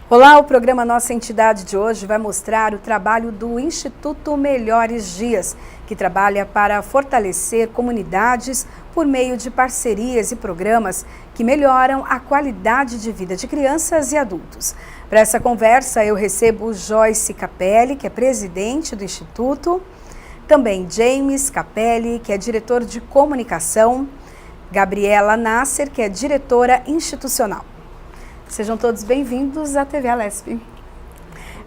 Olá, o programa Nossa Entidade de hoje vai mostrar o trabalho do Instituto Melhores Dias, que trabalha para fortalecer comunidades por meio de parcerias e programas que melhoram a qualidade de vida de crianças e adultos. Para essa conversa, eu recebo Joyce Capelli, que é presidente do Instituto, também James Capelli, que é diretor de comunicação, Gabriela Nasser, que é diretora institucional. Sejam todos bem-vindos à TV Alesp.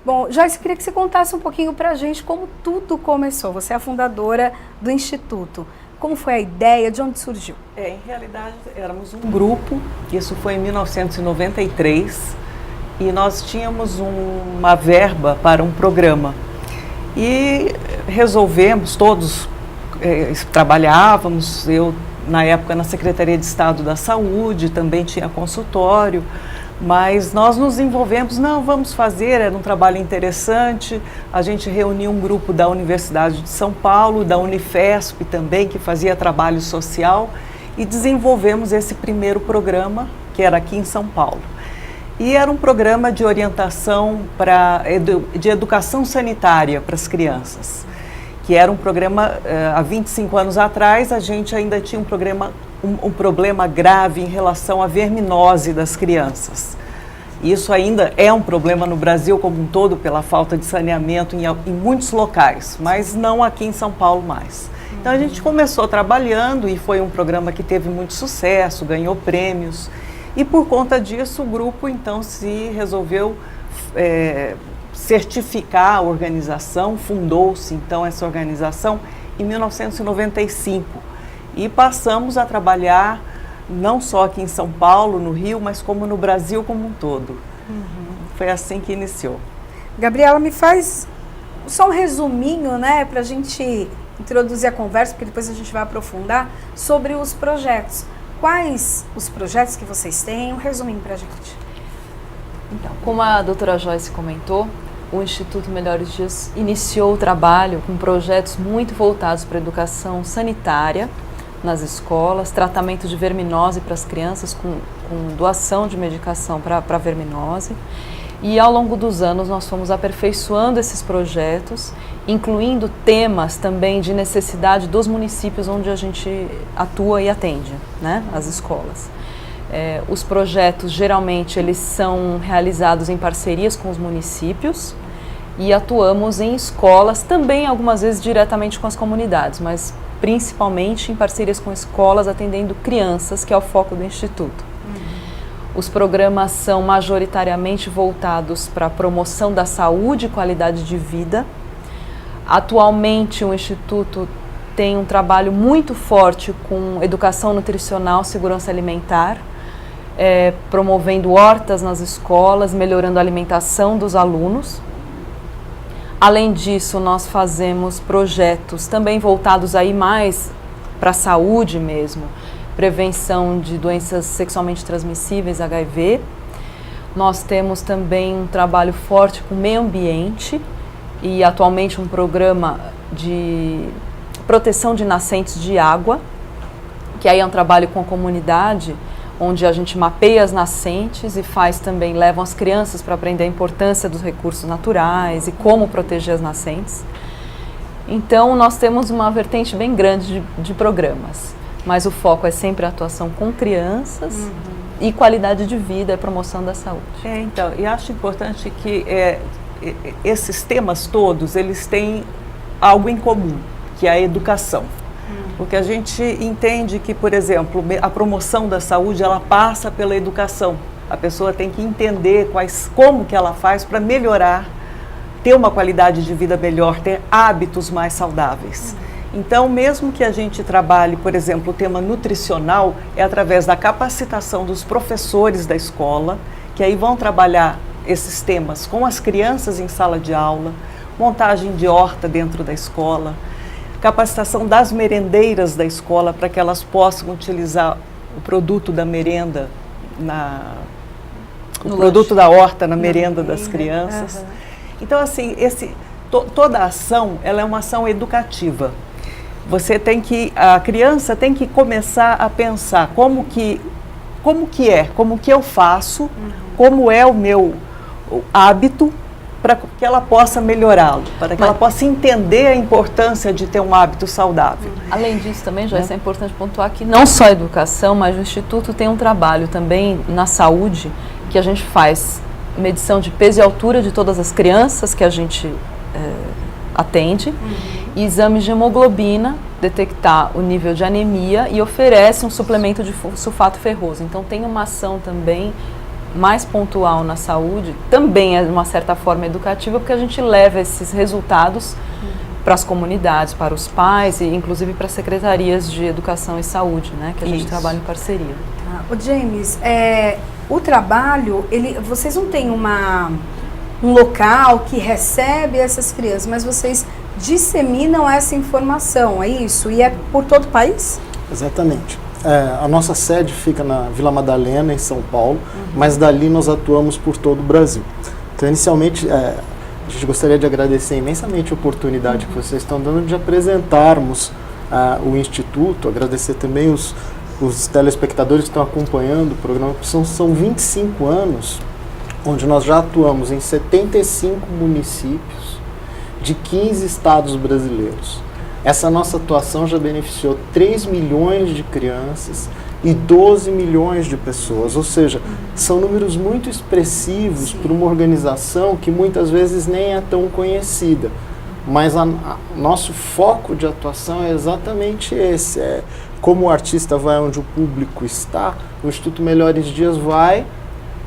Bom, Joyce, eu queria que você contasse um pouquinho para a gente como tudo começou. Você é a fundadora do Instituto. Como foi a ideia? De onde surgiu? Em realidade, éramos um grupo, isso foi em 1993, e nós tínhamos uma verba para um programa. E resolvemos, todos trabalhávamos, eu na época na Secretaria de Estado da Saúde, também tinha consultório, mas nós nos envolvemos, não, vamos fazer, era um trabalho interessante, a gente reuniu um grupo da Universidade de São Paulo, da Unifesp também, que fazia trabalho social, e desenvolvemos esse primeiro programa, que era aqui em São Paulo. E era um programa de orientação de educação sanitária para as crianças, que era um programa, há 25 anos atrás, a gente ainda tinha um problema grave em relação à verminose das crianças. Isso ainda é um problema no Brasil como um todo, pela falta de saneamento em muitos locais, mas não aqui em São Paulo mais. Então a gente começou trabalhando e foi um programa que teve muito sucesso, ganhou prêmios, e por conta disso o grupo então se resolveu certificar a organização, fundou-se então essa organização em 1995 e passamos a trabalhar não só aqui em São Paulo, no Rio, mas como no Brasil como um todo. Foi assim que iniciou. Gabriela, me faz só um resuminho, né, para a gente introduzir a conversa, porque depois a gente vai aprofundar sobre os projetos. Quais os projetos que vocês têm? Um resuminho para a gente. Então, como a doutora Joyce comentou, o Instituto Melhores Dias iniciou o trabalho com projetos muito voltados para a educação sanitária nas escolas, tratamento de verminose para as crianças com doação de medicação para verminose. E ao longo dos anos nós fomos aperfeiçoando esses projetos, incluindo temas também de necessidade dos municípios onde a gente atua e atende, né, as escolas. Os projetos, geralmente, eles são realizados em parcerias com os municípios e atuamos em escolas, também algumas vezes diretamente com as comunidades, mas principalmente em parcerias com escolas, atendendo crianças, que é o foco do Instituto. Os programas são majoritariamente voltados para a promoção da saúde e qualidade de vida. Atualmente, o Instituto tem um trabalho muito forte com educação nutricional, segurança alimentar, promovendo hortas nas escolas, melhorando a alimentação dos alunos. Além disso, nós fazemos projetos também voltados aí mais para a saúde mesmo, prevenção de doenças sexualmente transmissíveis, HIV. Nós temos também um trabalho forte com o meio ambiente e atualmente um programa de proteção de nascentes de água, que aí é um trabalho com a comunidade, onde a gente mapeia as nascentes e levam as crianças para aprender a importância dos recursos naturais e como proteger as nascentes. Então, nós temos uma vertente bem grande de programas, mas o foco é sempre a atuação com crianças e qualidade de vida e promoção da saúde. Então, e acho importante que esses temas todos, eles têm algo em comum, que é a educação. Porque a gente entende que, por exemplo, a promoção da saúde, ela passa pela educação. A pessoa tem que entender como que ela faz para melhorar, ter uma qualidade de vida melhor, ter hábitos mais saudáveis. Então, mesmo que a gente trabalhe, por exemplo, o tema nutricional, é através da capacitação dos professores da escola, que aí vão trabalhar esses temas com as crianças em sala de aula, montagem de horta dentro da escola, capacitação das merendeiras da escola para que elas possam utilizar o produto da merenda, produto da horta na merenda das crianças. Então, assim, toda a ação, ela é uma ação educativa. A criança tem que começar a pensar como que eu faço, como é o o hábito para que ela possa melhorá-lo, para que ela possa entender a importância de ter um hábito saudável. Além disso também, Joyce, é importante pontuar que não só a educação, mas o Instituto tem um trabalho também na saúde, que a gente faz medição de peso e altura de todas as crianças que a gente atende, e exames de hemoglobina, detectar o nível de anemia e oferece um suplemento de sulfato ferroso. Então tem uma ação também mais pontual na saúde, também é de uma certa forma educativa, porque a gente leva esses resultados para as comunidades, para os pais e inclusive para as secretarias de educação e saúde, né, que a gente trabalha em parceria. O James, o trabalho, vocês não têm um local que recebe essas crianças, mas vocês disseminam essa informação, é isso? E é por todo o país? Exatamente. A nossa sede fica na Vila Madalena, em São Paulo, mas dali nós atuamos por todo o Brasil. Então, inicialmente, a gente gostaria de agradecer imensamente a oportunidade que vocês estão dando de apresentarmos o Instituto, agradecer também os telespectadores que estão acompanhando o programa, são 25 anos, onde nós já atuamos em 75 municípios de 15 estados brasileiros. Essa nossa atuação já beneficiou 3 milhões de crianças e 12 milhões de pessoas, ou seja, são números muito expressivos para uma organização que muitas vezes nem é tão conhecida. Mas nosso foco de atuação é exatamente esse, como o artista vai onde o público está, o Instituto Melhores Dias vai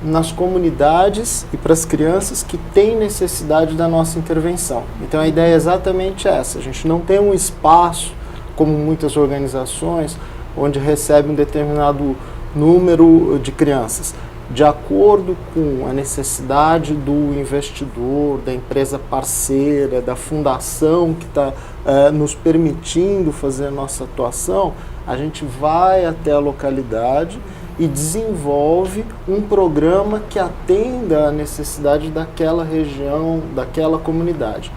nas comunidades e para as crianças que têm necessidade da nossa intervenção. Então a ideia é exatamente essa, a gente não tem um espaço, como muitas organizações, onde recebe um determinado número de crianças. De acordo com a necessidade do investidor, da empresa parceira, da fundação que está nos permitindo fazer a nossa atuação, a gente vai até a localidade e desenvolve um programa que atenda à necessidade daquela região, daquela comunidade.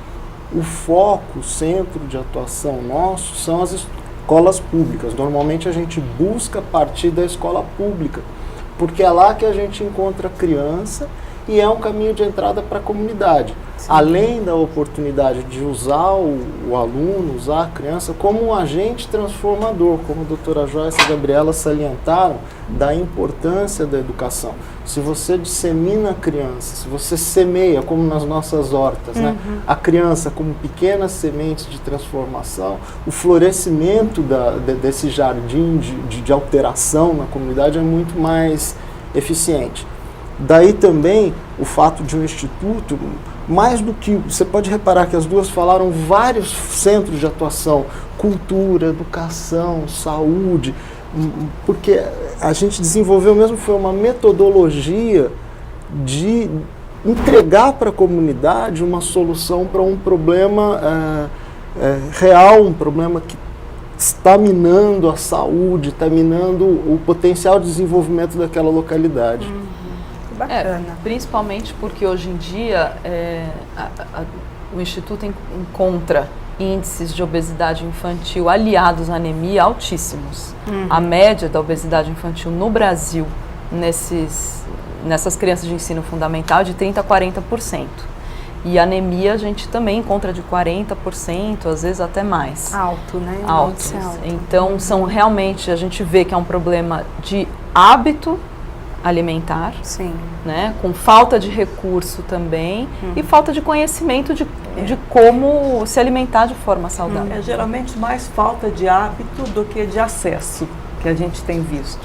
O foco, o centro de atuação nosso são as escolas públicas. Normalmente a gente busca partir da escola pública, porque é lá que a gente encontra criança e é um caminho de entrada para a comunidade. Sim. Além da oportunidade de usar o aluno, usar a criança como um agente transformador, como a doutora Joyce e a Gabriela salientaram, da importância da educação. Se você dissemina a criança, se você semeia, como nas nossas hortas, né, a criança como pequenas sementes de transformação, o florescimento desse jardim de alteração na comunidade é muito mais eficiente. Daí também o fato de um instituto, mais do que, você pode reparar que as duas falaram vários centros de atuação, cultura, educação, saúde, porque a gente desenvolveu mesmo, foi uma metodologia de entregar para a comunidade uma solução para um problema real, um problema que está minando a saúde, está minando o potencial de desenvolvimento daquela localidade. Bacana. Principalmente porque hoje em dia o Instituto encontra índices de obesidade infantil aliados à anemia altíssimos. A média da obesidade infantil no Brasil, nessas crianças de ensino fundamental, é de 30% a 40%. E a anemia a gente também encontra de 40%, às vezes até mais. Alto, né? Alto. Então, realmente, a gente vê que é um problema de hábito alimentar, sim, né, com falta de recurso também e falta de conhecimento de como se alimentar de forma saudável. É geralmente mais falta de hábito do que de acesso que a gente tem visto.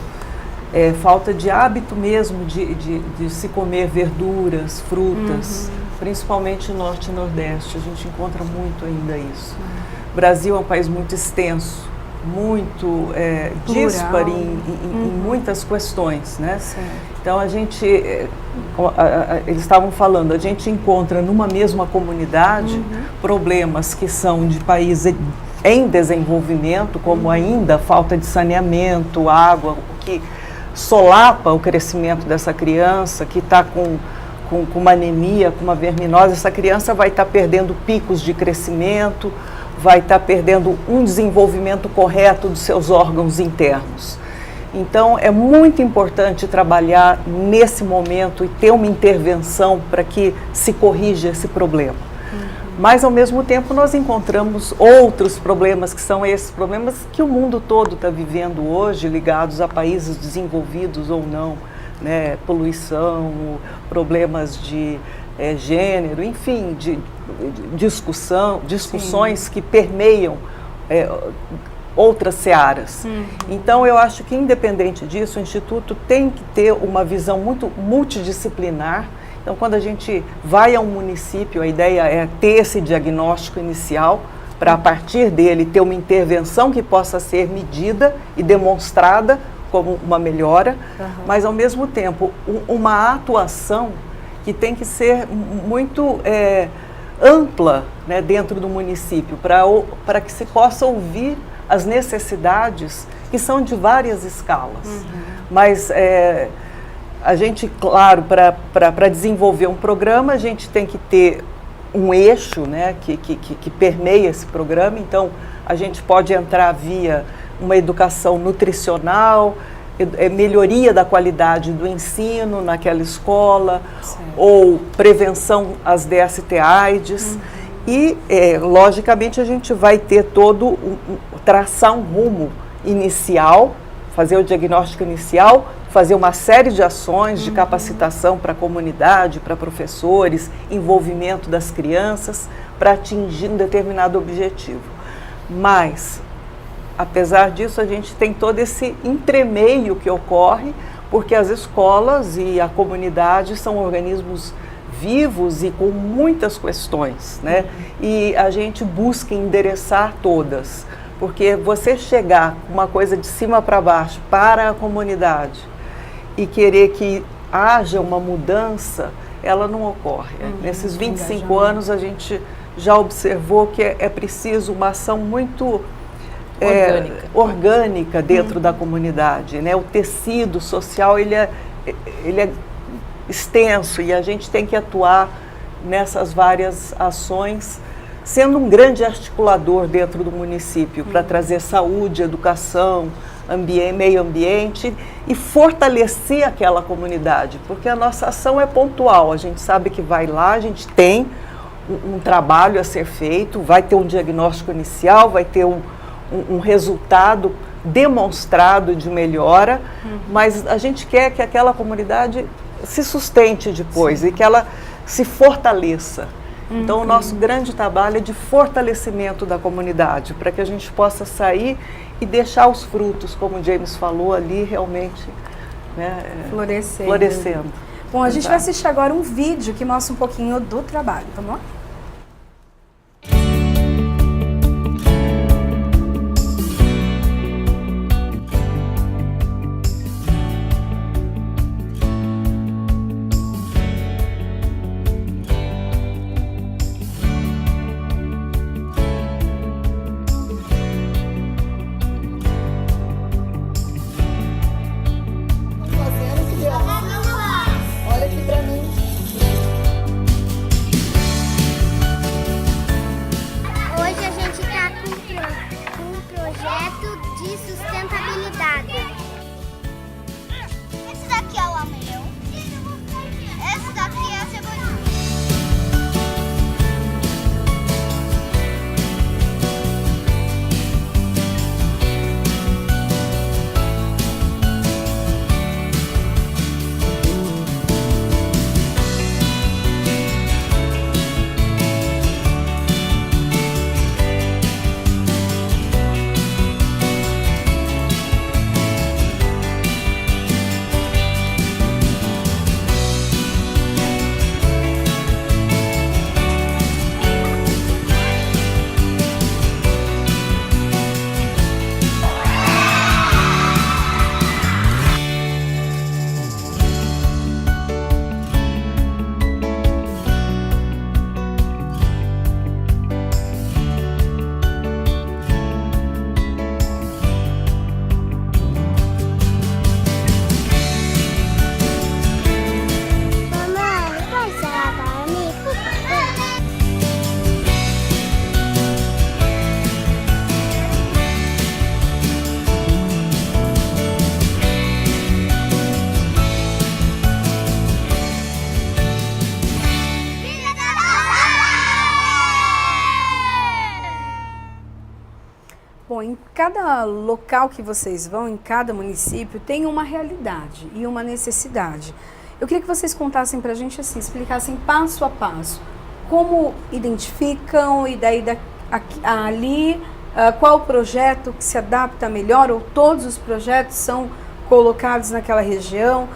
É falta de hábito mesmo de se comer verduras, frutas, principalmente no Norte e Nordeste, a gente encontra muito ainda isso. O Brasil é um país muito extenso, muito díspare em muitas questões, né? Então a gente, eles estavam falando, a gente encontra numa mesma comunidade problemas que são de países em desenvolvimento, como ainda falta de saneamento, água, o que solapa o crescimento dessa criança que está com uma anemia, com uma verminose. Essa criança vai estar perdendo picos de crescimento, vai estar perdendo um desenvolvimento correto dos seus órgãos internos. Então, é muito importante trabalhar nesse momento e ter uma intervenção para que se corrija esse problema. Mas, ao mesmo tempo, nós encontramos outros problemas, que são esses problemas que o mundo todo está vivendo hoje, ligados a países desenvolvidos ou não, né? Poluição, problemas de gênero, enfim, de discussões Sim. que permeiam outras searas. Então, eu acho que, independente disso, o Instituto tem que ter uma visão muito multidisciplinar. Então, quando a gente vai a um município, a ideia é ter esse diagnóstico inicial, para, a partir dele, ter uma intervenção que possa ser medida e demonstrada como uma melhora, mas, ao mesmo tempo, uma atuação que tem que ser muito ampla, né, dentro do município, para que se possa ouvir as necessidades, que são de várias escalas. Mas a gente, claro, para desenvolver um programa, a gente tem que ter um eixo, né, que permeia esse programa. Então, a gente pode entrar via uma educação nutricional, melhoria da qualidade do ensino naquela escola, ou prevenção às DST-AIDS. E, logicamente, a gente vai ter traçar um rumo inicial, fazer o diagnóstico inicial, fazer uma série de ações de capacitação para a comunidade, para professores, envolvimento das crianças, para atingir um determinado objetivo. Mas, apesar disso, a gente tem todo esse entremeio que ocorre, porque as escolas e a comunidade são organismos vivos e com muitas questões, né? E a gente busca endereçar todas, porque você chegar com uma coisa de cima para baixo para a comunidade e querer que haja uma mudança, ela não ocorre. Nesses 25 anos a gente já observou que é preciso uma ação muito orgânica dentro da comunidade, né? O tecido social ele é extenso e a gente tem que atuar nessas várias ações, sendo um grande articulador dentro do município para trazer saúde, educação, meio ambiente e fortalecer aquela comunidade, porque a nossa ação é pontual, a gente sabe que vai lá, a gente tem um trabalho a ser feito, vai ter um diagnóstico inicial, vai ter um resultado demonstrado de melhora, mas a gente quer que aquela comunidade se sustente depois e que ela se fortaleça. Então, o nosso grande trabalho é de fortalecimento da comunidade, para que a gente possa sair e deixar os frutos, como o James falou ali, realmente, né, florescendo. Bom, a gente vai assistir agora um vídeo que mostra um pouquinho do trabalho, vamos lá? cada local que vocês vão, em cada município, tem uma realidade e uma necessidade. Eu queria que vocês contassem para a gente, assim, explicassem passo a passo como identificam e daí ali qual o projeto que se adapta melhor, ou todos os projetos são colocados naquela região.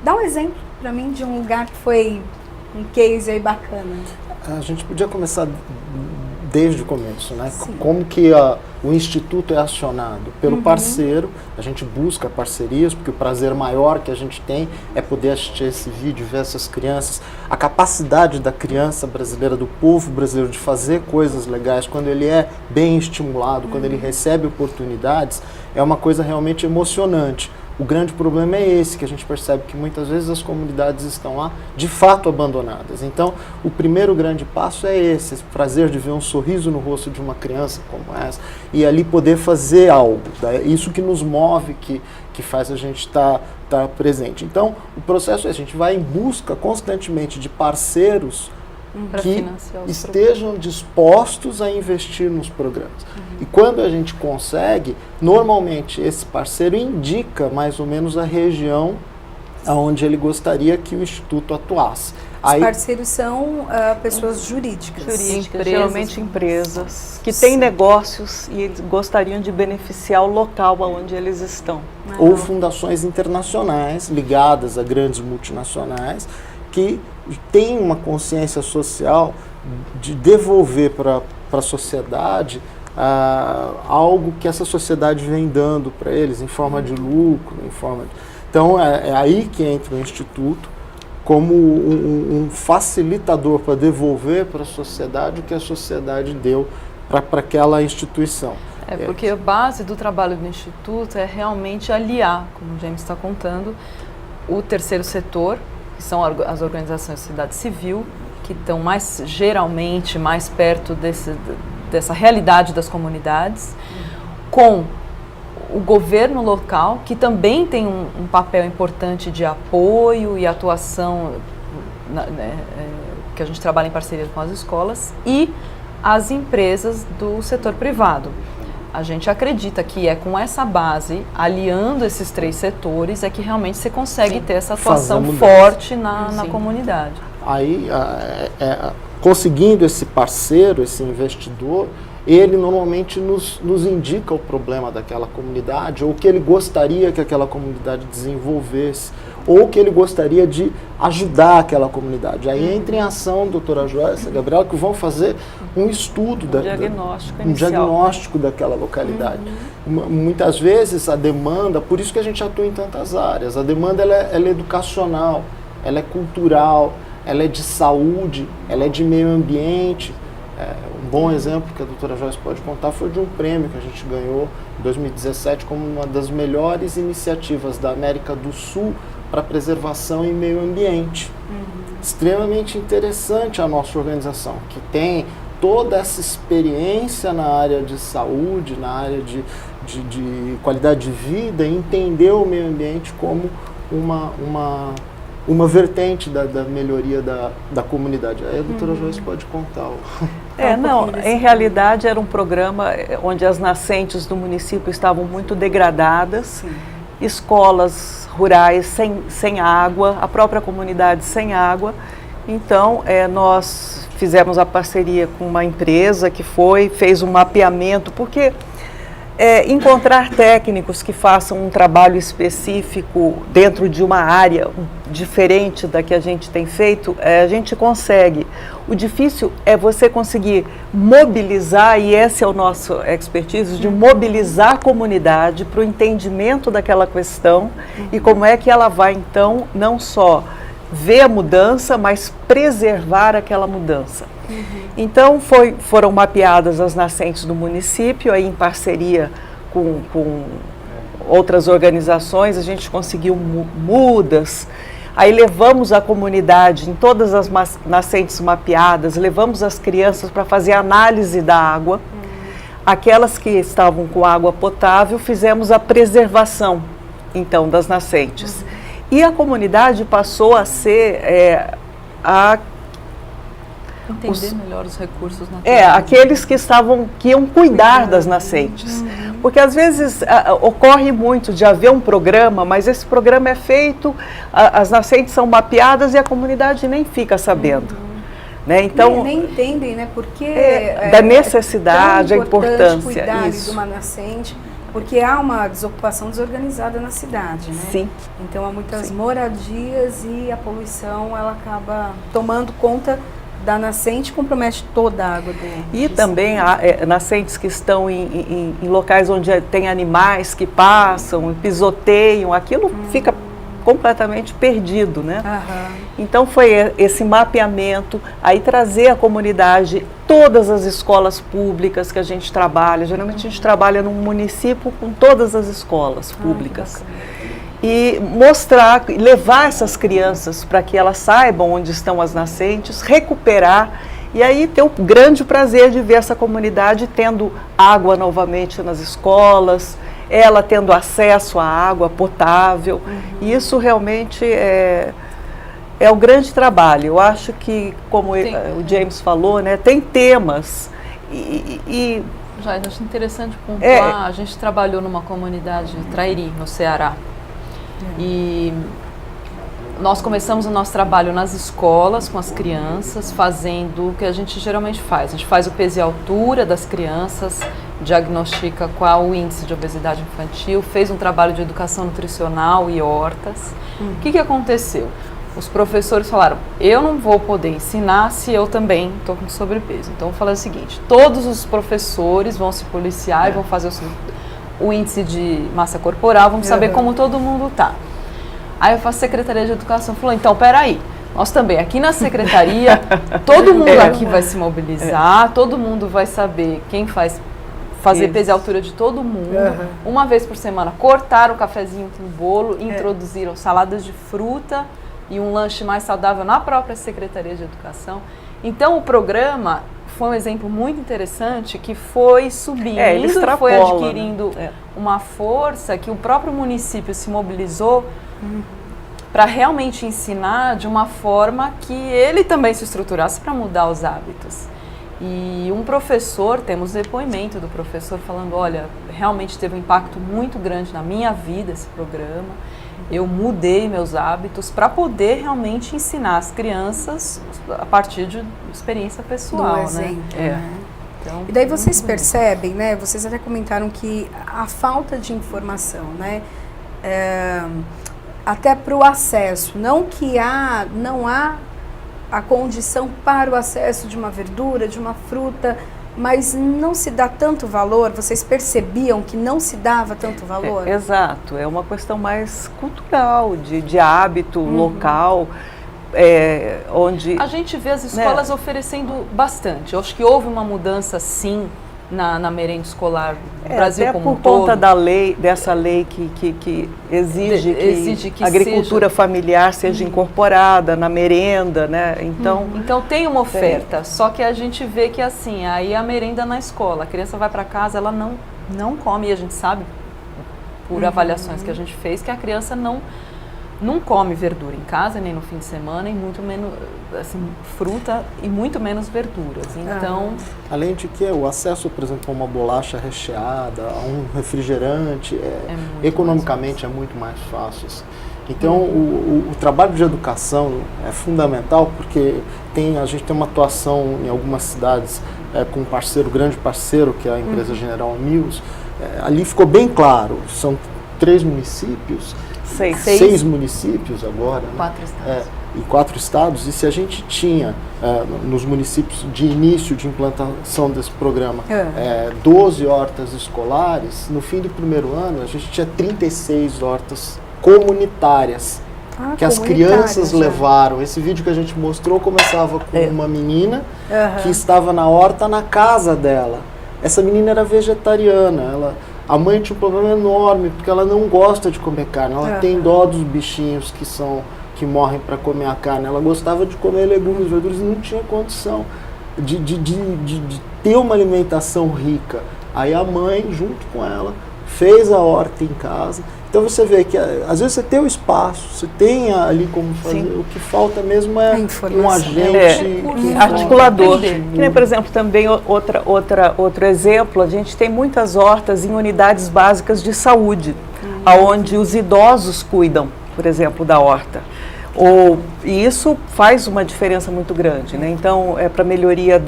Dá um exemplo para mim de um lugar que foi um case aí bacana. A gente podia começar desde o começo, né? Sim. Como que o Instituto é acionado? Pelo parceiro, a gente busca parcerias, porque o prazer maior que a gente tem é poder assistir esse vídeo, ver essas crianças, a capacidade da criança brasileira, do povo brasileiro de fazer coisas legais, quando ele é bem estimulado, quando ele recebe oportunidades, é uma coisa realmente emocionante. O grande problema é esse, que a gente percebe que muitas vezes as comunidades estão lá de fato abandonadas. Então, o primeiro grande passo é esse prazer de ver um sorriso no rosto de uma criança como essa e ali poder fazer algo. Isso que nos move, que faz a gente estar presente. Então, o processo é a gente vai em busca constantemente de parceiros que estejam dispostos a investir nos programas. E quando a gente consegue, normalmente esse parceiro indica mais ou menos a região onde ele gostaria que o Instituto atuasse. Os parceiros são pessoas jurídicas. Geralmente empresas que têm negócios e eles gostariam de beneficiar o local onde eles estão. Ou fundações internacionais ligadas a grandes multinacionais que têm uma consciência social de devolver para a sociedade algo que essa sociedade vem dando para eles em forma de lucro, Então é aí que entra o Instituto como um facilitador para devolver para a sociedade o que a sociedade deu para aquela instituição. Porque a base do trabalho do Instituto é realmente aliar, como o James está contando, o terceiro setor, que são as organizações da sociedade civil, que estão geralmente mais perto dessa realidade das comunidades, com o governo local, que também tem um papel importante de apoio e atuação, que a gente trabalha em parceria com as escolas, e as empresas do setor privado. A gente acredita que é com essa base, aliando esses três setores, é que realmente você consegue ter essa atuação forte na comunidade. Aí, conseguindo esse parceiro, esse investidor, ele normalmente nos indica o problema daquela comunidade, ou o que ele gostaria que aquela comunidade desenvolvesse, ou que ele gostaria de ajudar aquela comunidade. Aí entra em ação a doutora Joyce e a Gabriela, que vão fazer um estudo, diagnóstico daquela localidade. Muitas vezes a demanda, por isso que a gente atua em tantas áreas, a demanda ela é educacional, ela é cultural, ela é de saúde, ela é de meio ambiente. Um bom exemplo que a doutora Joyce pode contar foi de um prêmio que a gente ganhou em 2017 como uma das melhores iniciativas da América do Sul para preservação e meio ambiente. Extremamente interessante a nossa organização, que tem toda essa experiência na área de saúde, na área de qualidade de vida, e entender o meio ambiente como uma vertente da melhoria da comunidade. Aí a doutora Joyce pode contar. Em realidade era um programa onde as nascentes do município estavam muito degradadas, escolas rurais sem água, a própria comunidade sem água. Então, nós fizemos a parceria com uma empresa que fez um mapeamento, porque encontrar técnicos que façam um trabalho específico dentro de uma área diferente da que a gente tem feito, a gente consegue. O difícil é você conseguir mobilizar, e esse é o nosso expertise, de mobilizar a comunidade para o entendimento daquela questão e como é que ela vai, então, não só ver a mudança, mas preservar aquela mudança. Então, foram mapeadas as nascentes do município, aí em parceria com outras organizações, a gente conseguiu mudas, aí levamos a comunidade em todas as nascentes mapeadas, levamos as crianças para fazer análise da água, aquelas que estavam com água potável, fizemos a preservação, então, das nascentes. E a comunidade passou a ser Entender melhor os recursos naturais. Aqueles que iam cuidar das nascentes. Porque às vezes ocorre muito de haver um programa, mas esse programa é feito, as nascentes são mapeadas e a comunidade nem fica sabendo. Né? Então, nem entendem, né? Porque da necessidade, a importância. Cuidar de uma nascente, porque há uma desocupação desorganizada na cidade, né? Sim. Então há muitas moradias e a poluição ela acaba tomando conta da nascente, compromete toda a água do... E também há nascentes que estão em locais onde tem animais que passam, pisoteiam, aquilo fica completamente perdido, né? Então foi esse mapeamento, aí trazer a comunidade, todas as escolas públicas que a gente trabalha, geralmente a gente trabalha num município com todas as escolas públicas. E mostrar, levar essas crianças para que elas saibam onde estão as nascentes, recuperar e aí ter o grande prazer de ver essa comunidade tendo água novamente nas escolas, ela tendo acesso à água potável. E isso realmente é o grande trabalho. Eu acho que, como o James falou, né, tem temas Já acho interessante pontuar, a gente trabalhou numa comunidade de Trairi, no Ceará. E nós começamos o nosso trabalho nas escolas, com as crianças, fazendo o que a gente geralmente faz. A gente faz o peso e altura das crianças, diagnostica qual o índice de obesidade infantil, fez um trabalho de educação nutricional e hortas. O que aconteceu? Os professores falaram, eu não vou poder ensinar se eu também estou com sobrepeso. Então, eu falei o seguinte, todos os professores vão se policiar e vão fazer o índice de massa corporal, vamos saber como todo mundo está. Aí a Secretaria de Educação falou, então, peraí, nós também, aqui na Secretaria, todo mundo aqui vai se mobilizar, todo mundo vai saber quem fazer peso e altura de todo mundo. Uma vez por semana, cortaram o cafezinho com o bolo, introduziram saladas de fruta e um lanche mais saudável na própria Secretaria de Educação. Então, o programa foi um exemplo muito interessante que foi subindo, foi adquirindo uma força que o próprio município se mobilizou para realmente ensinar de uma forma que ele também se estruturasse para mudar os hábitos. E um professor, temos depoimento do professor falando, olha, realmente teve um impacto muito grande na minha vida esse programa, eu mudei meus hábitos para poder realmente ensinar as crianças a partir de experiência pessoal, do exemplo, né? Então, e daí vocês percebem, né? Vocês até comentaram que a falta de informação, né? Até para o acesso, não há a condição para o acesso de uma verdura, de uma fruta, mas não se dá tanto valor. Vocês percebiam que não se dava tanto valor? Exato, é uma questão mais cultural, de hábito local, onde... A gente vê as escolas oferecendo bastante. Eu acho que houve uma mudança, sim, na merenda escolar no Brasil até como um por todo. conta dessa lei que exige que a agricultura familiar seja incorporada na merenda, né? Então tem uma oferta, só que a gente vê que assim, aí a merenda na escola, a criança vai para casa, ela não come, e a gente sabe, por avaliações que a gente fez, que a criança não come verdura em casa, nem no fim de semana, e muito menos assim, fruta e muito menos verduras. Então, além de que o acesso, por exemplo, a uma bolacha recheada, a um refrigerante, economicamente é muito mais fácil. Então, o trabalho de educação é fundamental, porque a gente tem uma atuação em algumas cidades com um grande parceiro, que é a empresa General Mills. Ali ficou bem claro, são 3 municípios, 6 municípios agora, 4 estados. E 4 estados, e se a gente tinha nos municípios de início de implantação desse programa 12 hortas escolares, no fim do primeiro ano a gente tinha 36 hortas comunitárias que as crianças levaram. Esse vídeo que a gente mostrou começava com uma menina que estava na horta na casa dela. Essa menina era vegetariana, a mãe tinha um problema enorme, porque ela não gosta de comer carne, ela tem dó dos bichinhos que morrem para comer a carne, ela gostava de comer legumes, verduras, e não tinha condição de ter uma alimentação rica. Aí a mãe, junto com ela, fez a horta em casa. Então você vê que às vezes você tem o espaço, você tem ali como fazer, Sim. o que falta mesmo é um agente articulador. Que nem, por exemplo, também outro exemplo, a gente tem muitas hortas em unidades básicas de saúde, onde os idosos cuidam, por exemplo, da horta. E isso faz uma diferença muito grande, né? Então, é para melhoria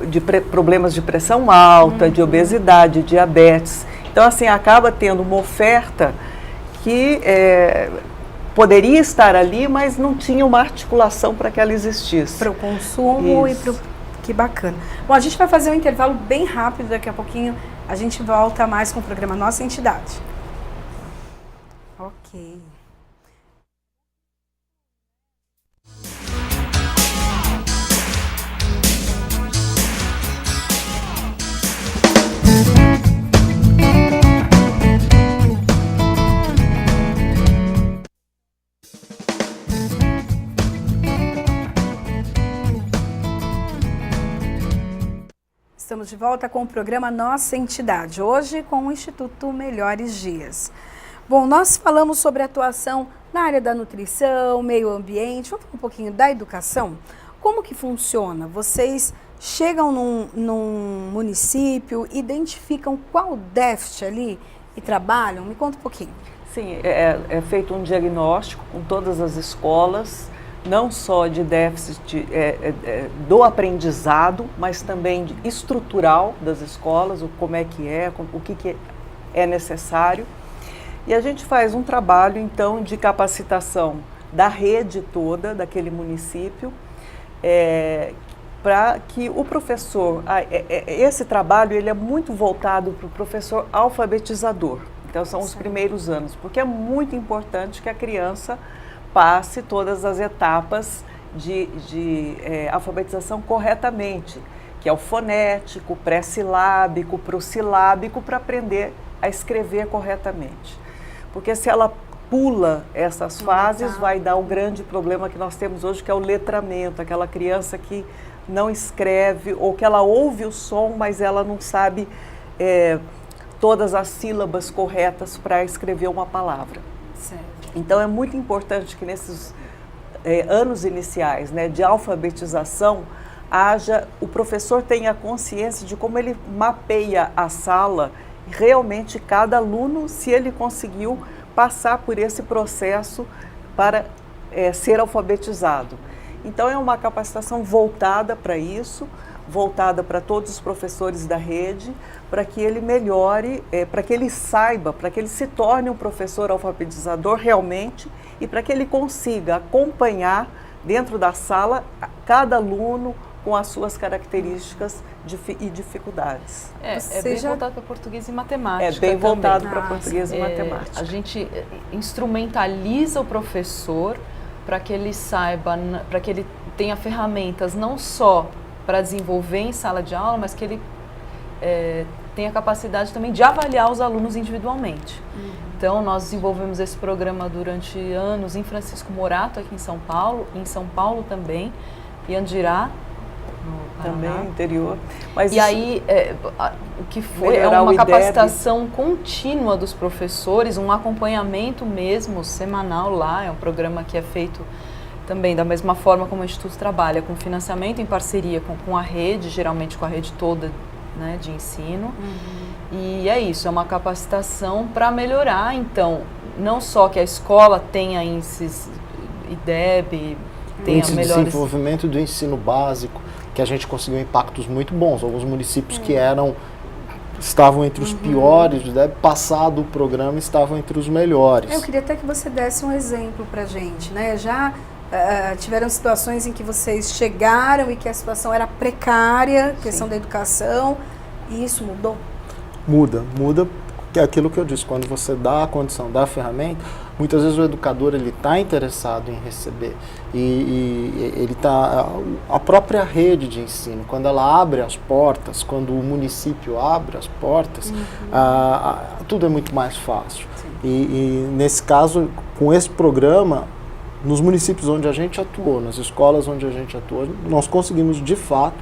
de problemas de pressão alta, de obesidade, diabetes. Então, assim, acaba tendo uma oferta que poderia estar ali, mas não tinha uma articulação para que ela existisse. Para o consumo Isso. e para o... Que bacana. Bom, a gente vai fazer um intervalo bem rápido, daqui a pouquinho a gente volta mais com o programa Nossa Entidade. Ok. Estamos de volta com o programa Nossa Entidade, hoje com o Instituto Melhores Dias. Bom, nós falamos sobre atuação na área da nutrição, meio ambiente, vamos falar um pouquinho da educação. Como que funciona? Vocês chegam num município, identificam qual déficit ali e trabalham? Me conta um pouquinho. Sim, é feito um diagnóstico com todas as escolas, não só de déficit do aprendizado, mas também estrutural das escolas, como é que é, o que é necessário. E a gente faz um trabalho, então, de capacitação da rede toda, daquele município, para que o professor... esse trabalho ele é muito voltado para o professor alfabetizador. Então, são os primeiros anos, porque é muito importante que a criança passe todas as etapas de alfabetização corretamente, que é o fonético, pré-silábico, prossilábico, para aprender a escrever corretamente. Porque se ela pula essas fases, vai dar o grande problema que nós temos hoje, que é o letramento, aquela criança que não escreve, ou que ela ouve o som, mas ela não sabe todas as sílabas corretas para escrever uma palavra. Certo. Então, é muito importante que nesses anos iniciais, né, de alfabetização, o professor tenha consciência de como ele mapeia a sala, realmente cada aluno, se ele conseguiu passar por esse processo para ser alfabetizado. Então, é uma capacitação voltada para isso, voltada para todos os professores da rede, para que ele melhore, para que ele saiba, para que ele se torne um professor alfabetizador realmente e para que ele consiga acompanhar dentro da sala cada aluno com as suas características e dificuldades. É bem voltado para português e matemática. É bem voltado também. para português e matemática. A gente instrumentaliza o professor para que ele saiba, para que ele tenha ferramentas não só para desenvolver em sala de aula, mas que ele tenha capacidade também de avaliar os alunos individualmente. Então, nós desenvolvemos esse programa durante anos em Francisco Morato, aqui em São Paulo também, e Andirá, no Paraná. Também, interior. Mas e aí, o que foi uma capacitação contínua dos professores, um acompanhamento mesmo, semanal lá, é um programa que é feito também da mesma forma como o Instituto trabalha, com financiamento em parceria com a rede, geralmente com a rede toda, né, de ensino. E é isso, é uma capacitação para melhorar, então, não só que a escola tenha índices IDEB, tenha índice melhores... de desenvolvimento do ensino básico, que a gente conseguiu impactos muito bons. Alguns municípios que estavam entre os piores, passado o programa, estavam entre os melhores. Eu queria até que você desse um exemplo para a gente, né? Já tiveram situações em que vocês chegaram e que a situação era precária, questão da educação, e isso mudou? Muda, que é aquilo que eu disse, quando você dá a condição, dá a ferramenta, muitas vezes o educador ele está interessado em receber e ele a própria rede de ensino, quando ela abre as portas, quando o município abre as portas, tudo é muito mais fácil. E nesse caso, com esse programa, nos municípios onde a gente atuou, nas escolas onde a gente atuou, nós conseguimos de fato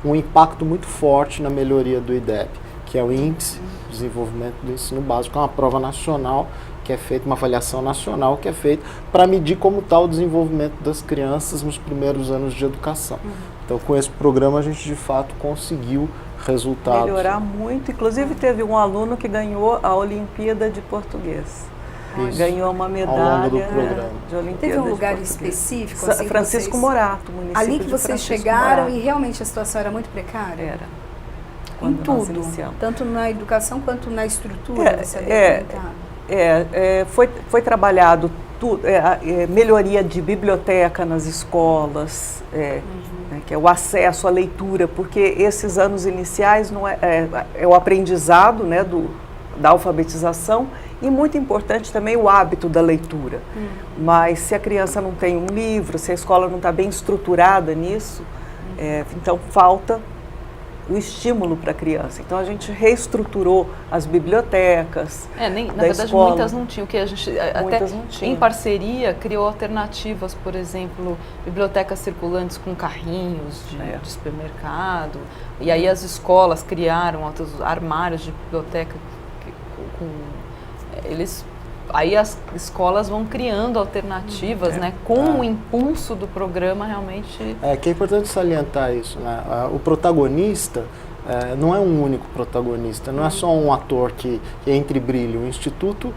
um impacto muito forte na melhoria do IDEB, que é o Índice de Desenvolvimento do Ensino Básico, é uma prova nacional que é feita, uma avaliação nacional que é feita para medir como está o desenvolvimento das crianças nos primeiros anos de educação. Então, com esse programa, a gente de fato conseguiu resultados. Melhorar muito. Inclusive, teve um aluno que ganhou a Olimpíada de Português. Isso. Ganhou uma medalha ao longo do programa. de Olimpíada. Teve um de lugar Português. específico? Assim, Francisco Morato, município ali que de vocês Francisco chegaram Morato. e realmente a situação era muito precária? Era. Em Quando nós tudo, iniciamos. tanto na educação quanto na estrutura, você havia comentado. Foi trabalhado melhoria de biblioteca nas escolas, né, que é o acesso à leitura, porque esses anos iniciais não é o aprendizado, né, da alfabetização, e muito importante também o hábito da leitura. Mas se a criança não tem um livro, se a escola não está bem estruturada nisso, então falta o estímulo para a criança. Então a gente reestruturou as bibliotecas. Na verdade, escola. muitas não tinham, que a gente até não tinham. em parceria criou alternativas, por exemplo, bibliotecas circulantes com carrinhos de supermercado. E aí as escolas criaram outros armários de biblioteca aí as escolas vão criando alternativas, né? Com o impulso do programa, realmente... Que é importante salientar isso, né? O protagonista não é um único protagonista, não é só um ator que entra e brilha. O Instituto,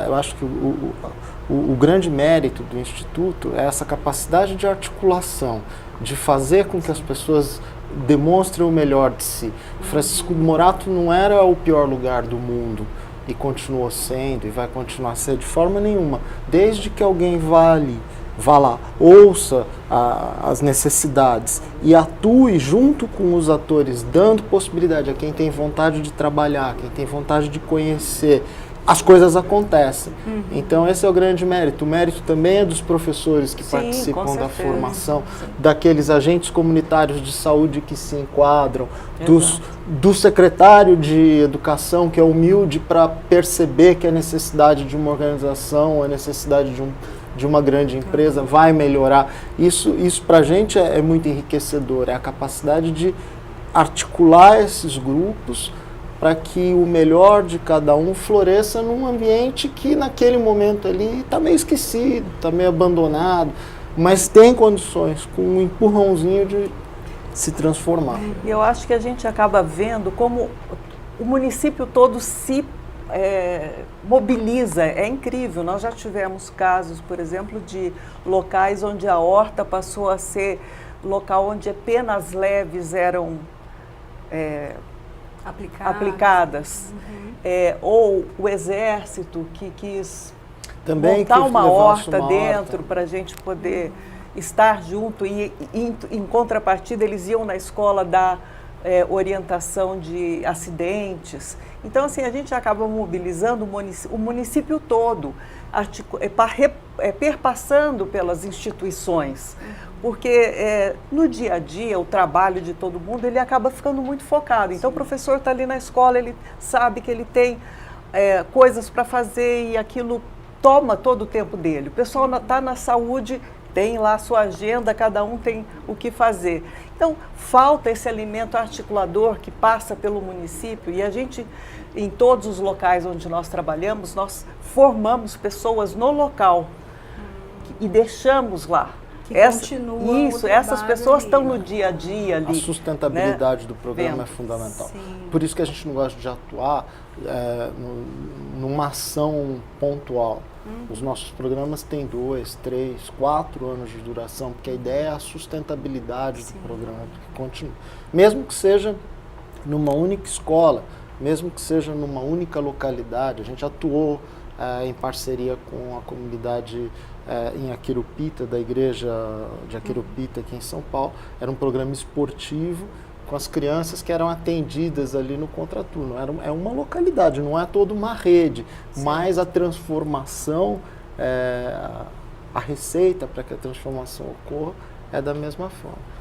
eu acho que o grande mérito do Instituto é essa capacidade de articulação, de fazer com que as pessoas demonstrem o melhor de si. Francisco Morato não era o pior lugar do mundo, e continuou sendo, e vai continuar sendo de forma nenhuma, desde que alguém vá lá, ouça as necessidades e atue junto com os atores, dando possibilidade a quem tem vontade de trabalhar, quem tem vontade de conhecer, as coisas acontecem. Então esse é o grande mérito. O mérito também é dos professores que participam da formação, daqueles agentes comunitários de saúde que se enquadram, do secretário de educação que é humilde para perceber que a necessidade de uma organização, a necessidade de uma grande empresa vai melhorar. Isso para a gente é muito enriquecedor, é a capacidade de articular esses grupos para que o melhor de cada um floresça num ambiente que naquele momento ali está meio esquecido, está meio abandonado, mas tem condições, com um empurrãozinho, de se transformar. E eu acho que a gente acaba vendo como o município todo se mobiliza, é incrível. Nós já tivemos casos, por exemplo, de locais onde a horta passou a ser local onde penas leves eram aplicadas. Ou o exército que quis montar uma horta dentro para a gente poder estar junto e em contrapartida eles iam na escola dar orientação de acidentes. Então assim, a gente acaba mobilizando o município todo, perpassando pelas instituições. Porque no dia a dia, o trabalho de todo mundo, ele acaba ficando muito focado. Então, o professor está ali na escola, ele sabe que ele tem coisas para fazer e aquilo toma todo o tempo dele. O pessoal está na saúde, tem lá a sua agenda, cada um tem o que fazer. Então, falta esse elemento articulador que passa pelo município e a gente, em todos os locais onde nós trabalhamos, nós formamos pessoas no local e deixamos lá. Essas pessoas estão no dia a dia ali. A sustentabilidade do programa é fundamental. Sim. Por isso que a gente não gosta de atuar numa ação pontual. Os nossos programas têm 2, 3, 4 anos de duração, porque a ideia é a sustentabilidade do programa, que continue. Mesmo que seja numa única escola, mesmo que seja numa única localidade, a gente atuou em parceria com a comunidade em Aquirupita, da igreja de Aquirupita aqui em São Paulo. Era um programa esportivo com as crianças que eram atendidas ali no contraturno. É uma localidade, não é toda uma rede, mas a transformação, a receita para que a transformação ocorra é da mesma forma.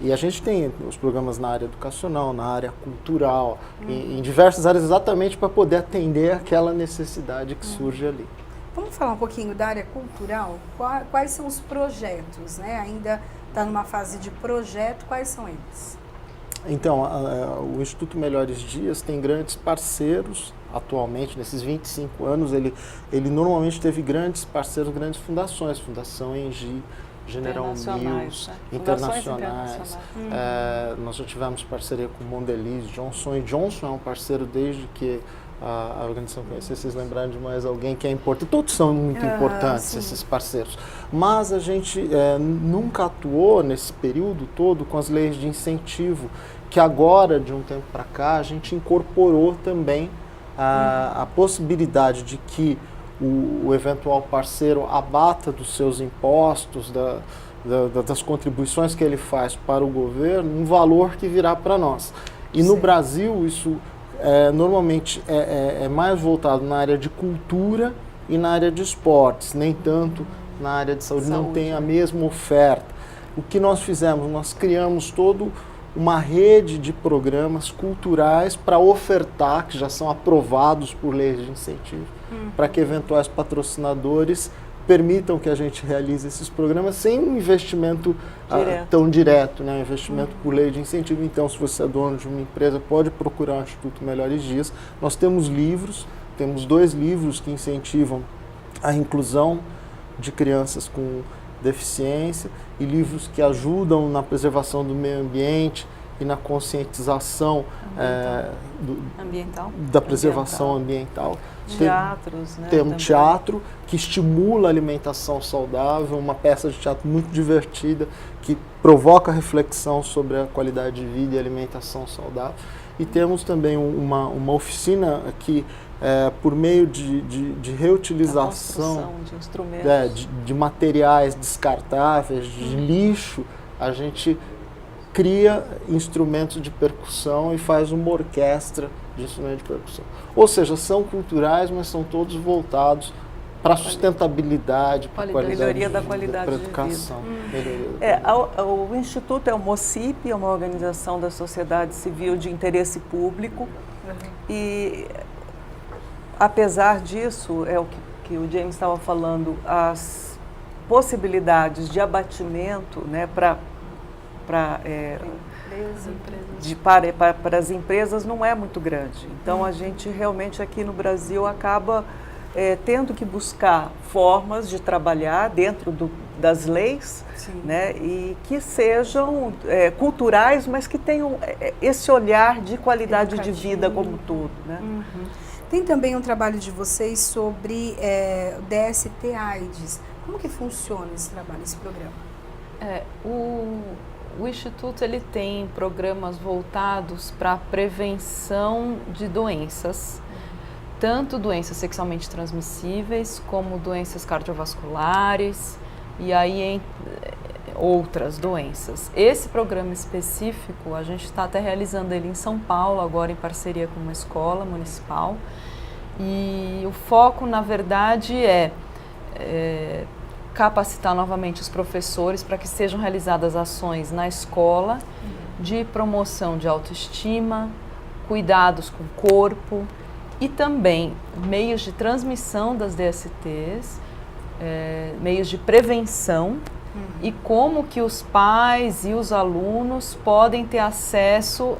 E a gente tem os programas na área educacional, na área cultural, em diversas áreas, exatamente para poder atender aquela necessidade que surge ali. Vamos falar um pouquinho da área cultural? Quais são os projetos, né? Ainda está numa fase de projeto, quais são eles? Então, o Instituto Melhores Dias tem grandes parceiros atualmente, nesses 25 anos, ele normalmente teve grandes parceiros, grandes fundações, Fundação Engie, General Mills, internacionais. Nós já tivemos parceria com Mondelez, Johnson & Johnson é um parceiro desde que a organização conheceu. Se vocês lembrarem de mais alguém que é importante, todos são muito importantes, sim, esses parceiros. Mas a gente nunca atuou nesse período todo com as leis de incentivo, que agora, de um tempo para cá, a gente incorporou também a possibilidade de que o eventual parceiro abata dos seus impostos, das contribuições que ele faz para o governo, um valor que virá para nós. E no Brasil, isso normalmente é mais voltado na área de cultura e na área de esportes, nem tanto na área de saúde, não tem a mesma oferta. O que nós fizemos? Nós criamos toda uma rede de programas culturais para ofertar, que já são aprovados por leis de incentivo, para que eventuais patrocinadores permitam que a gente realize esses programas sem um investimento tão direto, né? Um investimento por lei de incentivo. Então, se você é dono de uma empresa, pode procurar o Instituto Melhores Dias. Nós temos livros, temos 2 livros que incentivam a inclusão de crianças com deficiência e livros que ajudam na preservação do meio ambiente e na conscientização da preservação ambiental. Teatros, né? Tem um teatro que estimula a alimentação saudável, uma peça de teatro muito divertida que provoca reflexão sobre a qualidade de vida e alimentação saudável. E temos também uma oficina que, por meio de reutilização de instrumentos, de materiais descartáveis, de lixo, a gente cria instrumentos de percussão e faz uma orquestra de instrumentos de percussão. Ou seja, são culturais, mas são todos voltados para a sustentabilidade, para a melhoria da qualidade de educação. O Instituto é o MOCIP, é uma organização da sociedade civil de interesse público, e apesar disso, é o que o James estava falando, as possibilidades de abatimento, né, para as empresas não é muito grande. Então, a gente realmente aqui no Brasil acaba tendo que buscar formas de trabalhar dentro das leis, né, e que sejam culturais, mas que tenham esse olhar de qualidade de vida como um todo, né? Tem também um trabalho de vocês sobre o DST-AIDS. Como que funciona esse trabalho, esse programa? O Instituto ele tem programas voltados para a prevenção de doenças, tanto doenças sexualmente transmissíveis, como doenças cardiovasculares e aí outras doenças. Esse programa específico, a gente está até realizando ele em São Paulo, agora em parceria com uma escola municipal. E o foco, na verdade, é capacitar novamente os professores para que sejam realizadas ações na escola de promoção de autoestima, cuidados com o corpo e também meios de transmissão das DSTs, meios de prevenção e como que os pais e os alunos podem ter acesso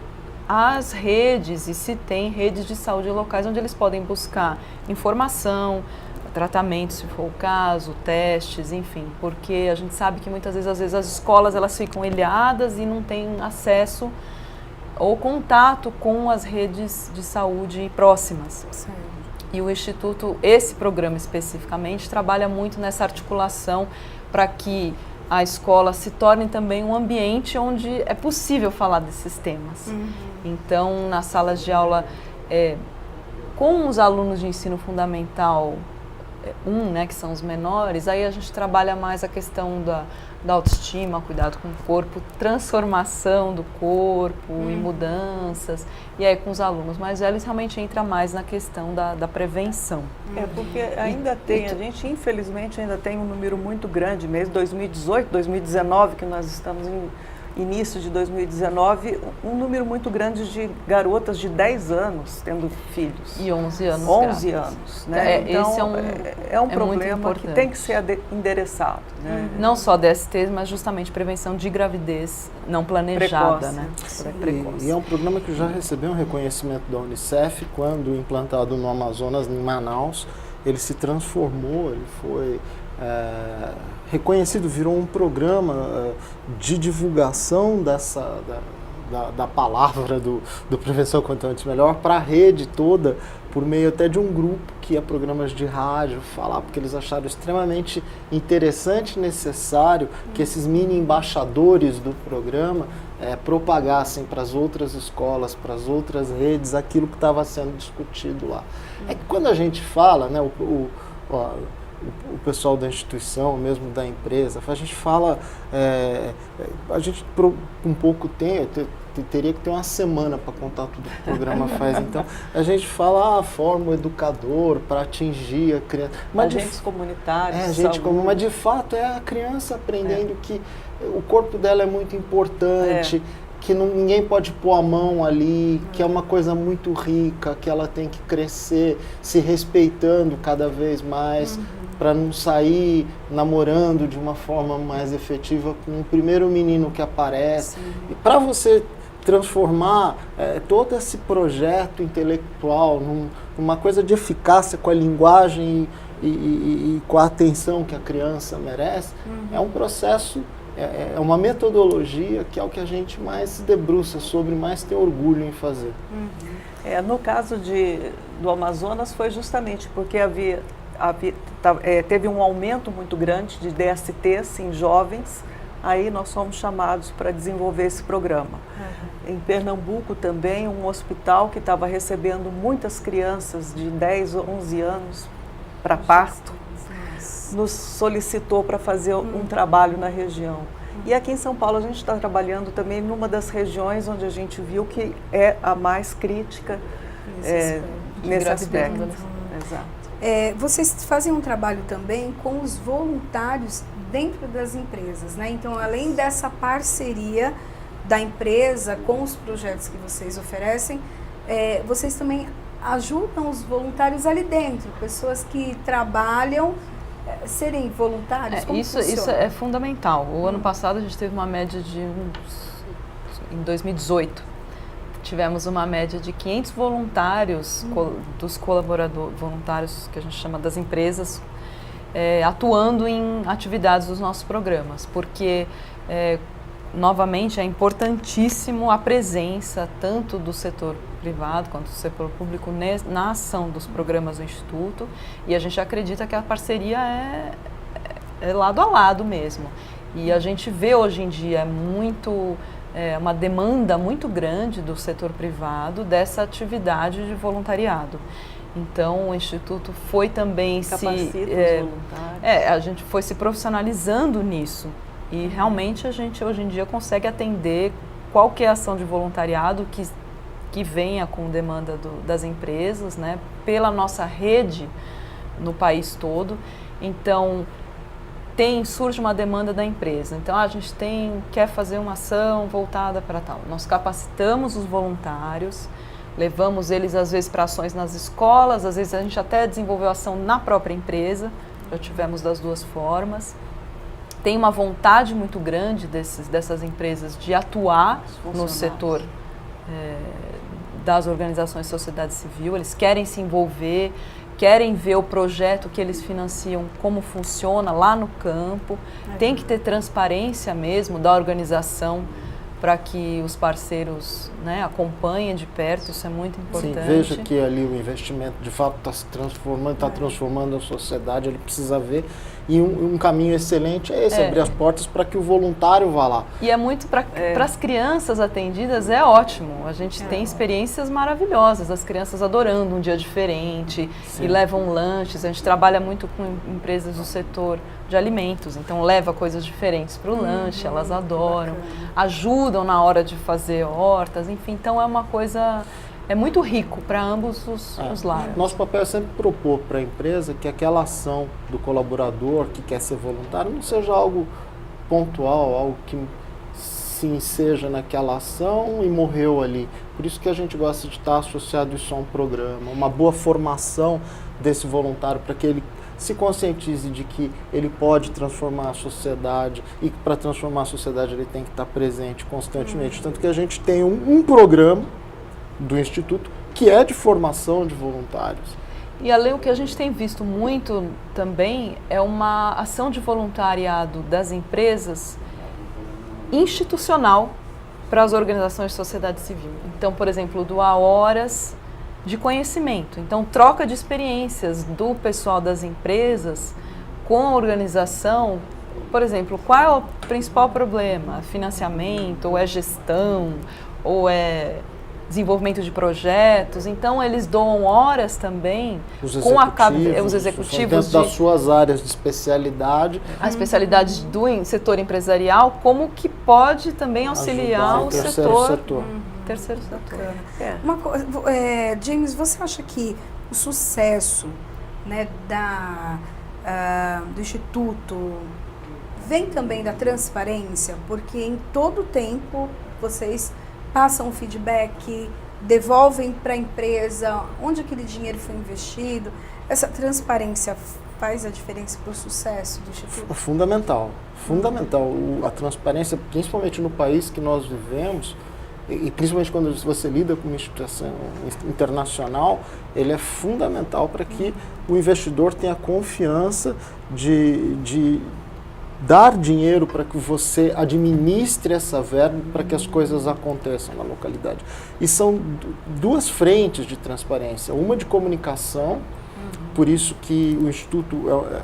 às redes, e se tem redes de saúde locais onde eles podem buscar informação, tratamento, se for o caso, testes, enfim, porque a gente sabe que muitas vezes, às vezes as escolas elas ficam ilhadas e não têm acesso ou contato com as redes de saúde próximas. Sim. E o Instituto, esse programa especificamente, trabalha muito nessa articulação para que a escola se torne também um ambiente onde é possível falar desses temas. Então, nas salas de aula, com os alunos de ensino fundamental, né, que são os menores, aí a gente trabalha mais a questão da autoestima, cuidado com o corpo, transformação do corpo e mudanças, e aí com os alunos mais velhos realmente entra mais na questão da prevenção. Porque ainda tem, a gente infelizmente ainda tem um número muito grande, mesmo 2018, 2019, que nós estamos início de 2019, um número muito grande de garotas de 10 anos tendo filhos. E 11 anos 11 grávidas. anos, né? Então, esse é um muito problema que importante. tem que ser endereçado. Né? Não só DSTs, mas justamente prevenção de gravidez não planejada, Precoce. né? E é um programa que já recebeu um reconhecimento da Unicef quando implantado no Amazonas, em Manaus. Ele se transformou, ele foi reconhecido, virou um programa de divulgação da palavra do Prevenção Quanto Antes Melhor para a rede toda, por meio até de um grupo que ia programas de rádio falar, porque eles acharam extremamente interessante e necessário que esses mini embaixadores do programa propagassem para as outras escolas, para as outras redes, aquilo que estava sendo discutido lá. É que quando a gente fala, né, o pessoal da instituição, mesmo da empresa, a gente fala, a gente com pouco tempo, teria que ter uma semana para contar tudo que o programa faz. Então, a gente fala, forma o educador para atingir a criança. Agentes comunitários, mas de fato é a criança aprendendo que o corpo dela é muito importante, que ninguém pode pôr a mão ali, que é uma coisa muito rica, que ela tem que crescer se respeitando cada vez mais, para não sair namorando de uma forma mais efetiva com o primeiro menino que aparece. Sim. E para você transformar todo esse projeto intelectual numa coisa de eficácia com a linguagem e com a atenção que a criança merece, é um processo, é uma metodologia que é o que a gente mais se debruça sobre, mais tem orgulho em fazer. No caso do Amazonas foi justamente porque teve um aumento muito grande de DSTs em jovens. Aí nós fomos chamados para desenvolver esse programa. Em Pernambuco também, um hospital que estava recebendo muitas crianças de 10 ou 11 anos para parto, nos solicitou para fazer um trabalho na região. E aqui em São Paulo a gente está trabalhando também numa das regiões onde a gente viu que é a mais crítica nesse aspecto. Exato. Vocês fazem um trabalho também com os voluntários dentro das empresas, né? Então, além dessa parceria da empresa com os projetos que vocês oferecem, vocês também ajudam os voluntários ali dentro, pessoas que trabalham, serem voluntários? Como isso é fundamental. O ano passado a gente teve uma média em 2018, tivemos uma média de 500 voluntários, dos colaboradores voluntários, que a gente chama das empresas, atuando em atividades dos nossos programas, porque, novamente, é importantíssimo a presença tanto do setor privado quanto do setor público na ação dos programas do Instituto, e a gente acredita que a parceria é lado a lado mesmo. E a gente vê hoje em dia uma demanda muito grande do setor privado dessa atividade de voluntariado. Então, o Instituto foi também a gente foi se profissionalizando nisso e realmente a gente hoje em dia consegue atender qualquer ação de voluntariado que venha com demanda das empresas, né, pela nossa rede no país todo. Então, surge uma demanda da empresa. Então, a gente quer fazer uma ação voltada para tal. Nós capacitamos os voluntários, levamos eles, às vezes, para ações nas escolas, às vezes a gente até desenvolveu ação na própria empresa, já tivemos das duas formas. Tem uma vontade muito grande dessas empresas de atuar no setor das organizações de sociedade civil, eles querem se envolver, querem ver o projeto que eles financiam, como funciona lá no campo. Tem que ter transparência mesmo da organização, para que os parceiros, né, acompanhem de perto, isso é muito importante. Sim, veja que ali o investimento de fato está se transformando, está transformando a sociedade, ele precisa ver. E um caminho excelente é esse, abrir as portas para que o voluntário vá lá. E é muito para as crianças atendidas, é ótimo. A gente tem experiências maravilhosas, as crianças adorando um dia diferente. Sim. E levam lanches. A gente trabalha muito com empresas do setor de alimentos, então leva coisas diferentes para o lanche, elas adoram, ajudam na hora de fazer hortas, enfim, então é uma coisa, é muito rico para ambos os lados. Nosso papel é sempre propor para a empresa que aquela ação do colaborador que quer ser voluntário não seja algo pontual, algo que assim seja naquela ação e morreu ali. Por isso que a gente gosta de estar associado isso a um programa, uma boa formação desse voluntário para que ele se conscientize de que ele pode transformar a sociedade e que para transformar a sociedade ele tem que estar presente constantemente. Tanto que a gente tem um programa do Instituto que é de formação de voluntários. E além, o que a gente tem visto muito também é uma ação de voluntariado das empresas institucional para as organizações de sociedade civil. Então, por exemplo, doar horas de conhecimento. Então, troca de experiências do pessoal das empresas com a organização. Por exemplo, qual é o principal problema? Financiamento, ou é gestão, ou é desenvolvimento de projetos. Então, eles doam horas também com os executivos dentro das suas áreas de especialidade. A especialidade do setor empresarial, como que pode também auxiliar o setor. Terceiro setor. Uma coisa, James, você acha que o sucesso, né, do Instituto vem também da transparência? Porque em todo tempo vocês passam o feedback, devolvem para a empresa onde aquele dinheiro foi investido. Essa transparência faz a diferença para o sucesso do Instituto? Fundamental. A transparência, principalmente no país que nós vivemos, e principalmente quando você lida com uma instituição internacional, ele é fundamental para que o investidor tenha confiança de dar dinheiro para que você administre essa verba para que as coisas aconteçam na localidade. E são duas frentes de transparência, uma de comunicação, por isso que o Instituto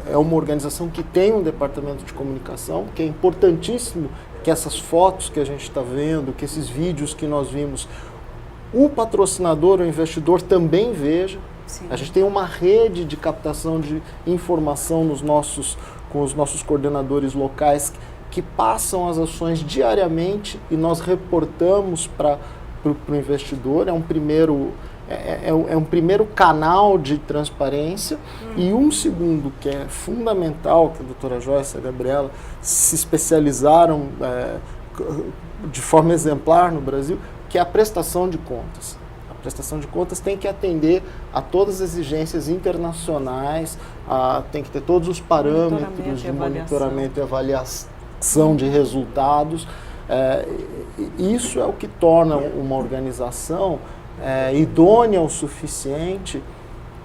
é uma organização que tem um departamento de comunicação, que é importantíssimo que essas fotos que a gente está vendo, que esses vídeos que nós vimos, o patrocinador, o investidor também veja. Sim. A gente tem uma rede de captação de informação com os nossos coordenadores locais que passam as ações diariamente e nós reportamos para o investidor. É um primeiro canal de transparência. E um segundo que é fundamental, que a doutora Joyce e a Gabriela se especializaram de forma exemplar no Brasil, que é a prestação de contas. A prestação de contas tem que atender a todas as exigências internacionais, tem que ter todos os parâmetros de monitoramento e avaliação de resultados. Isso é o que torna uma organização idônea o suficiente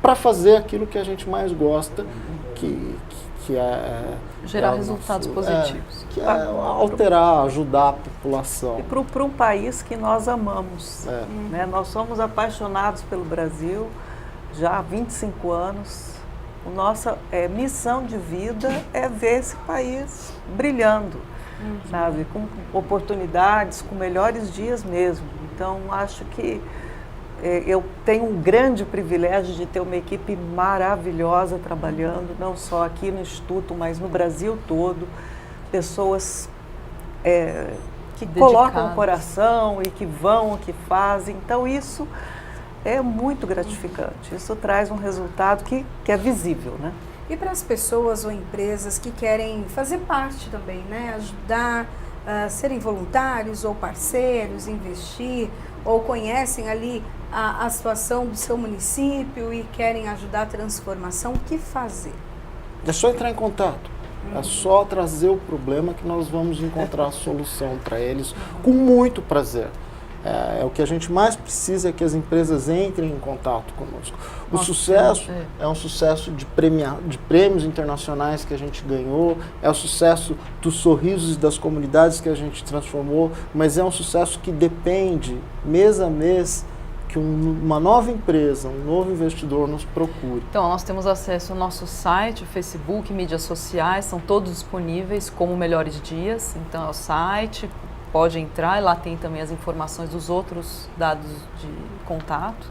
para fazer aquilo que a gente mais gosta, que é gerar resultados positivos, que é alterar, ajudar a população. E para um país que nós amamos, né? Nós somos apaixonados pelo Brasil já há 25 anos. A nossa missão de vida é ver esse país brilhando, sabe, com oportunidades, com melhores dias mesmo. Então, acho que eu tenho um grande privilégio de ter uma equipe maravilhosa trabalhando, não só aqui no Instituto, mas no Brasil todo. Pessoas que colocam o coração e que vão, que fazem. Então, isso é muito gratificante. Isso traz um resultado que é visível, né? E para as pessoas ou empresas que querem fazer parte também, né? Ajudar, serem voluntários ou parceiros, investir, ou conhecem ali a situação do seu município e querem ajudar a transformação, o que fazer? É só entrar em contato. É só trazer o problema que nós vamos encontrar a solução para eles com muito prazer. O que a gente mais precisa é que as empresas entrem em contato conosco. O sucesso é um sucesso de prêmios internacionais que a gente ganhou, é o sucesso dos sorrisos das comunidades que a gente transformou, mas é um sucesso que depende, mês a mês, que uma nova empresa, um novo investidor nos procure. Então, nós temos acesso ao nosso site, o Facebook, mídias sociais, são todos disponíveis como Melhores Dias. Então, é o site, pode entrar, e lá tem também as informações dos outros dados de contato.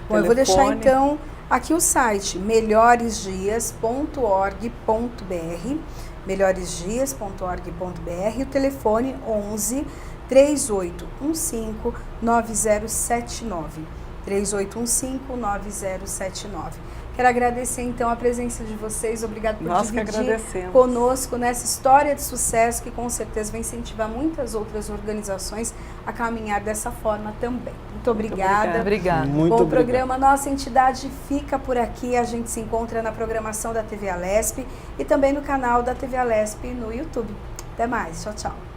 Bom, eu vou deixar então aqui o site melhoresdias.org.br, melhoresdias.org.br, o telefone 11 3815 9079, 3815 9079. Quero agradecer então a presença de vocês, obrigado por Nós que dividir agradecemos. conosco nessa história de sucesso que com certeza vai incentivar muitas outras organizações a caminhar dessa forma também. Muito obrigada. Obrigada. Muito Bom, o obrigado. programa Nossa Entidade fica por aqui. A gente se encontra na programação da TV Alesp e também no canal da TV Alesp no YouTube. Até mais. Tchau, tchau.